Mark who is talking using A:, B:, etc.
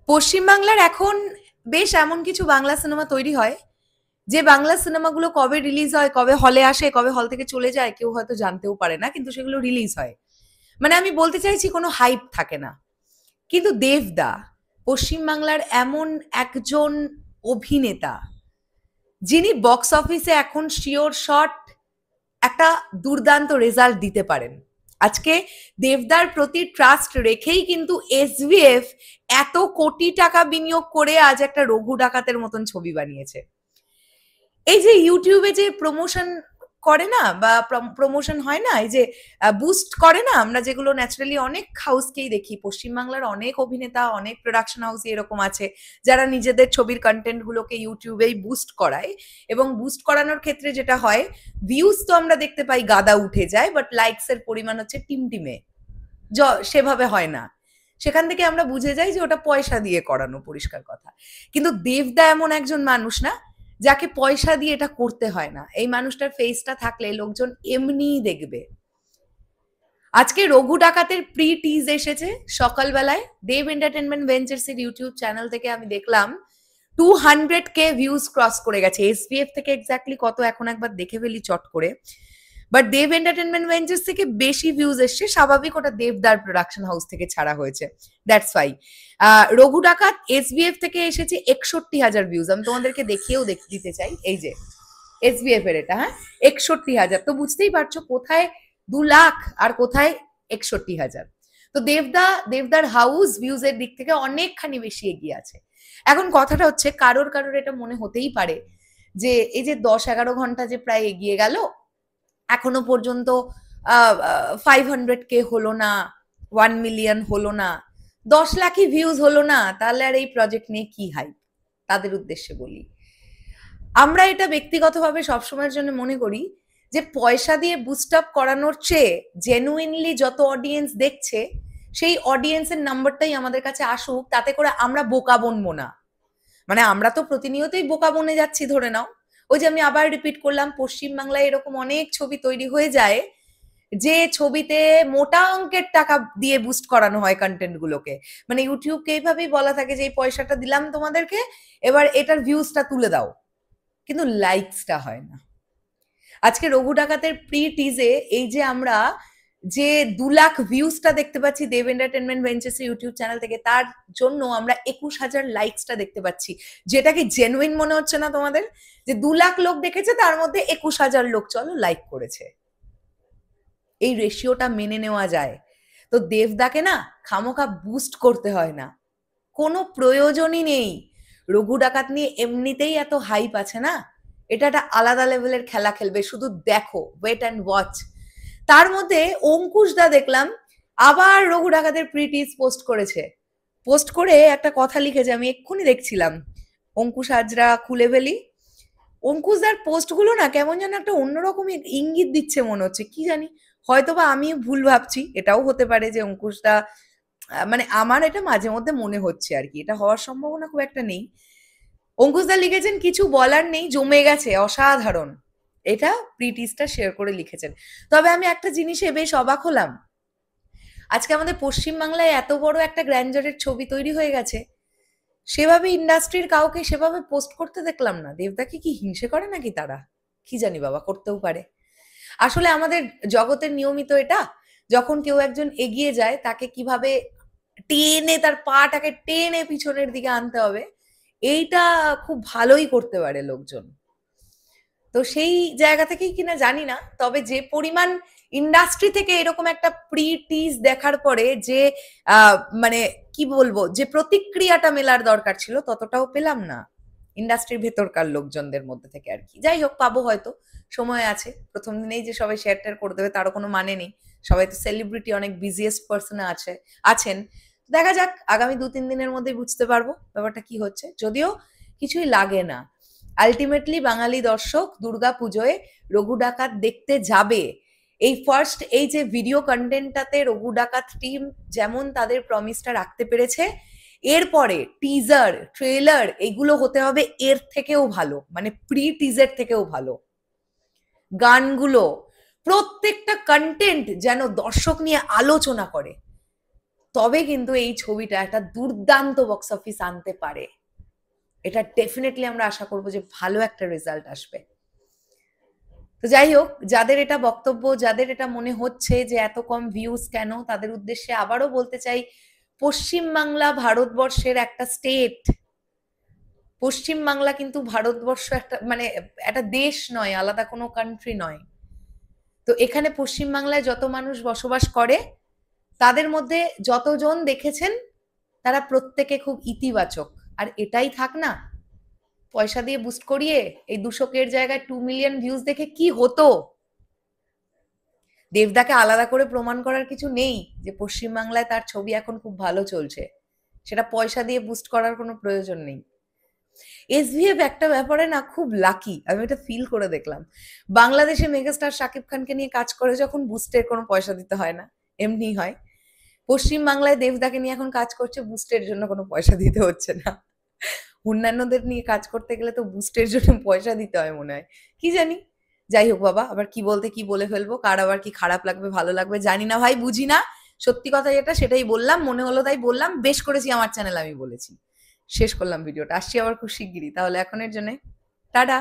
A: পশ্চিমবাংলার এখন বেশ এমন কিছু বাংলা সিনেমা তৈরি হয় যে বাংলা সিনেমাগুলো কবে রিলিজ হয়, কবে হলে আসে, কবে হল থেকে চলে যায় কেউ হয়তো জানতেও পারে না, কিন্তু সেগুলো রিলিজ হয়। মানে আমি বলতে চাইছি কোনো হাইপ থাকে না। কিন্তু দেবদা পশ্চিমবাংলার এমন একজন অভিনেতা যিনি বক্স অফিসে এখন শিওর শট একটা দুর্দান্ত রেজাল্ট দিতে পারেন। আজকে দেবদার প্রতি ট্রাস্ট রেখেই কিন্তু এসভিএফ এত কোটি টাকা বিনিয়োগ করে আজ একটা রঘু ডাকাতের মতন ছবি বানিয়েছে। এই যে ইউটিউবে যে প্রমোশন করে না, বা প্রমোশন হয় না, এই যে বুস্ট করে না, আমরা যেগুলো ন্যাচারালি অনেক হাউসকেই দেখি, পশ্চিমবাংলার অনেক অভিনেতা, অনেক প্রোডাকশন হাউস এরকম আছে যারা নিজেদের ছবির কন্টেন্ট গুলোকে ইউটিউবেই বুস্ট করায়। এবং বুস্ট করানোর ক্ষেত্রে যেটা হয়, ভিউজ তো আমরা দেখতে পাই গাদা উঠে যায়, বাট লাইকস এর পরিমাণ হচ্ছে টিমটিমে, সেভাবে হয় না। সেখান থেকে আমরা বুঝে যাই যে ওটা পয়সা দিয়ে করানো, পরিষ্কার কথা। কিন্তু দেবদা এমন একজন মানুষ না যাকে পয়সা দিয়ে এটা করতে হয় না। এই মানুষটার ফেসটা থাকলে লোকজন এমনিই দেখবে। আজকে রঘু ডাকাতের প্রি টিজ এসেছে সকালবেলায় দেব এন্টারটেনমেন্ট ভেঞ্চার্স এর ইউটিউব চ্যানেল থেকে। আমি দেখলাম 200K ভিউজ ক্রস করে গেছে। এসপিএফ থেকে এক্স্যাক্টলি কত এখন একবার দেখে ফেলি চট করে, বাট দেব এন্টারটেনমেন্ট ভেঞ্চার্স থেকে বেশি ভিউজ এসছে। স্বাভাবিক, ওটা দেবদার প্রোডাকশন হাউস থেকে ছাড়া হয়েছে, দ্যাটস ওয়াই। রঘু ডাকাত এসবিএফ থেকে এসেছে 61,000 ভিউজ। আমি তোমাদেরকে দেখিয়েও দিতে চাই, এই যে এসবিএফ এর এটা, হ্যাঁ 61,000। তো বুঝতেই পারছো কোথায় 2 লাখ আর কোথায় 61,000। তো দেবদার হাউস ভিউজ এর দিক থেকে অনেকখানি বেশি এগিয়ে আছে। এখন কথাটা হচ্ছে, কারোর এটা মনে হতেই পারে যে এই যে 10-11 ঘন্টা যে প্রায় এগিয়ে গেল, এখনো পর্যন্ত 500K হলো না, 1 মিলিয়ন হলো না, 10 লাখই ভিউজ হলো না, তাহলে আর এই প্রজেক্ট নিয়ে কি হাইপ? তাদের উদ্দেশ্যে বলি, আমরা এটা ব্যক্তিগতভাবে সবসময়ের জন্য মনে করি যে পয়সা দিয়ে বুস্ট আপ করানোর চেয়ে জেনুইনলি যত অডিয়েন্স দেখছে সেই অডিয়েন্সের নাম্বারটাই আমাদের কাছে আসুক, তাতে করে আমরা বোকা বনবো না। মানে আমরা তো প্রতিনিয়তই বোকা বনে যাচ্ছি, ধরে নাও। ওই যে আমি আবার রিপিট করলাম, পশ্চিমবাংলায় এরকম অনেক ছবি তৈরি হয়ে যায় যে ছবিতে মোটা অঙ্কের টাকা দিয়ে বুস্ট করানো হয় কন্টেন্ট গুলোকে। মানে ইউটিউবকে এইভাবেই বলা থাকে যে এই পয়সাটা দিলাম তোমাদেরকে, এবার এটার ভিউজটা তুলে দাও, কিন্তু লাইকসটা হয় না। আজকে রঘু ডাকাতের প্রি টিজে এই যে আমরা যে 2 লাখ ভিউজটা দেখতে পাচ্ছি দেব এন্টারটেনমেন্ট ভেঞ্চার্স ইউটিউব চ্যানেল থেকে, তার জন্য আমরা 21,000 লাইকসটা দেখতে পাচ্ছি। যেটাকে জেনুইন মনে হচ্ছে না তোমাদের? যে 2 লাখ লোক দেখেছে, তার মধ্যে 21,000 লোক চলো লাইক করেছে। এই রেশিওটা মেনে নেওয়া যায়। তো দেবদাকে না খামোখা বুস্ট করতে হয় না, কোনো প্রয়োজনই নেই। রঘু ডাকাত নিয়ে এমনিতেই এত হাইপ আছে না, এটা একটা আলাদা লেভেলের খেলা খেলবে, শুধু দেখো, ওয়েট অ্যান্ড ওয়াচ। তার মধ্যে অঙ্কুশ দা দেখলাম আবার রঘু ডাকাতের প্রিটিজ পোস্ট করেছে। পোস্ট করে একটা কথা লিখেছে, আমি এক্ষুনি দেখছিলাম, অঙ্কুশ হাজরা খুলে ফেলি। অঙ্কুশ দার পোস্ট গুলো না কেমন যেন একটা অন্যরকম ইঙ্গিত দিচ্ছে মনে হচ্ছে, কি জানি, হয়তোবা আমি ভুল ভাবছি, এটাও হতে পারে যে অঙ্কুশ দা, মানে আমার এটা মাঝে মধ্যে মনে হচ্ছে আর কি, এটা হওয়ার সম্ভাবনা খুব একটা নেই। অঙ্কুশ দা লিখেছেন কিছু বলার নেই, জমে গেছে, অসাধারণ। এটা প্রিটিসটা শেয়ার করে লিখেছেন। তবে আমি একটা জিনিসে বেশ অবাক হলাম, আজকে আমাদের পশ্চিমবাংলায় এত বড় একটা গ্র্যান্ডারের ছবি তৈরি হয়ে গেছে, সেভাবে ইন্ডাস্ট্রির কাউকে সেভাবে পোস্ট করতে দেখলাম না। দেবদাকে কি হিংসে করে নাকি তারা? কি জানি বাবা, করতেও পারে। আসলে আমাদের জগতের নিয়মিত এটা, যখন কেউ একজন এগিয়ে যায় তাকে কিভাবে টেনে, তার পাটাকে টেনে পিছনের দিকে আনতে হবে, এইটা খুব ভালোই করতে পারে লোকজন। তো সেই জায়গা থেকেই কিনা জানি না, তবে যে পরিমাণ ইন্ডাস্ট্রি থেকে এরকম একটা প্রি টিজ দেখার পরে যে মানে কি বলবো, যে প্রতিক্রিয়াটা মেলার দরকার ছিল ততটাও পেলাম না ইন্ডাস্ট্রির ভেতরকার লোকজনদের মধ্যে থেকে আর কি। যাই হোক, পাবো হয়তো, সময় আছে। প্রথম দিনেই যে সবাই শেয়ার টেয়ার করে দেবে তারও কোনো মানে নেই। সবাই তো সেলিব্রিটি, অনেক বিজিয়েস্ট পার্সন আছেন। দেখা যাক, আগামী 2-3 দিনের মধ্যেই বুঝতে পারবো ব্যাপারটা কি হচ্ছে। যদিও কিছুই লাগে না, আলটিমেটলি বাঙালি দর্শক দুর্গা পুজোয় রঘু ডাকাত দেখতে যাবে। এই ফার্স্ট এই যে ভিডিও কন্টেন্টটাতে রঘু ডাকাত টিম যেমন তাদের প্রমিসটা রাখতে পেরেছে, এরপরে টিজার, ট্রেলার এগুলো হতে হবে এর থেকেও ভালো, মানে প্রি টিজার থেকেও ভালো। গানগুলো, প্রত্যেকটা কন্টেন্ট যেন দর্শক নিয়ে আলোচনা করে। তবে কিন্তু এই ছবিটা একটা দুর্দান্ত বক্স অফিস আনতে পারে। এটা ডেফিনেটলি আমরা আশা করবো যে ভালো একটা রেজাল্ট আসবে। তো যাই হোক, যাদের এটা বক্তব্য, যাদের এটা মনে হচ্ছে যে এত কম ভিউজ কেন, তাদের উদ্দেশ্যে আবারও বলতে চাই, পশ্চিমবাংলা ভারতবর্ষের একটা স্টেট। পশ্চিমবাংলা কিন্তু ভারতবর্ষ একটা মানে একটা দেশ নয়, আলাদা কোনো কান্ট্রি নয়। তো এখানে পশ্চিমবাংলায় যত মানুষ বসবাস করে তাদের মধ্যে যতজন দেখেছেন তারা প্রত্যেকে খুব ইতিবাচক। আর এটাই থাক না, পয়সা দিয়ে বুস্ট করিয়ে এই 200 জায়গায় 2 মিলিয়ন ভিউজ দেখে কি হতো? দেবদাকে আলাদা করে প্রমাণ করার কিছু নেই যে পশ্চিমবাংলায় তার ছবি এখন খুব ভালো চলছে, সেটা পয়সা দিয়ে বুস্ট করার কোনো প্রয়োজন নেই। এসভিএফ একটা ব্যাপারে না খুব লাকি, আমি এটা ফিল করে দেখলাম। বাংলাদেশে মেগাস্টার শাকিব খানকে নিয়ে কাজ করে যখন বুস্টের কোনো পয়সা দিতে হয় না, এমনি হয়। পশ্চিম বাংলায় দেবদাকে নিয়ে এখন কাজ করছে, বুস্টের জন্য কোনো পয়সা দিতে হচ্ছে না। অন্যান্যদের নিয়ে কাজ করতে গেলে তো বুস্টের জন্য পয়সা দিতে হয় মনে হয়, কি জানি। যাই হোক বাবা, আবার কি বলতে কি বলে ফেলবো, কার আবার কি খারাপ লাগবে ভালো লাগবে জানি না ভাই, বুঝি না। সত্যি কথা যেটা সেটাই বললাম, মনে হলো তাই বললাম, বেশ করেছি আমার চ্যানেল আমি বলেছি। শেষ করলাম ভিডিওটা, আসছি আবার খুব শিগগিরই। তাহলে এখনের জন্য টাটা।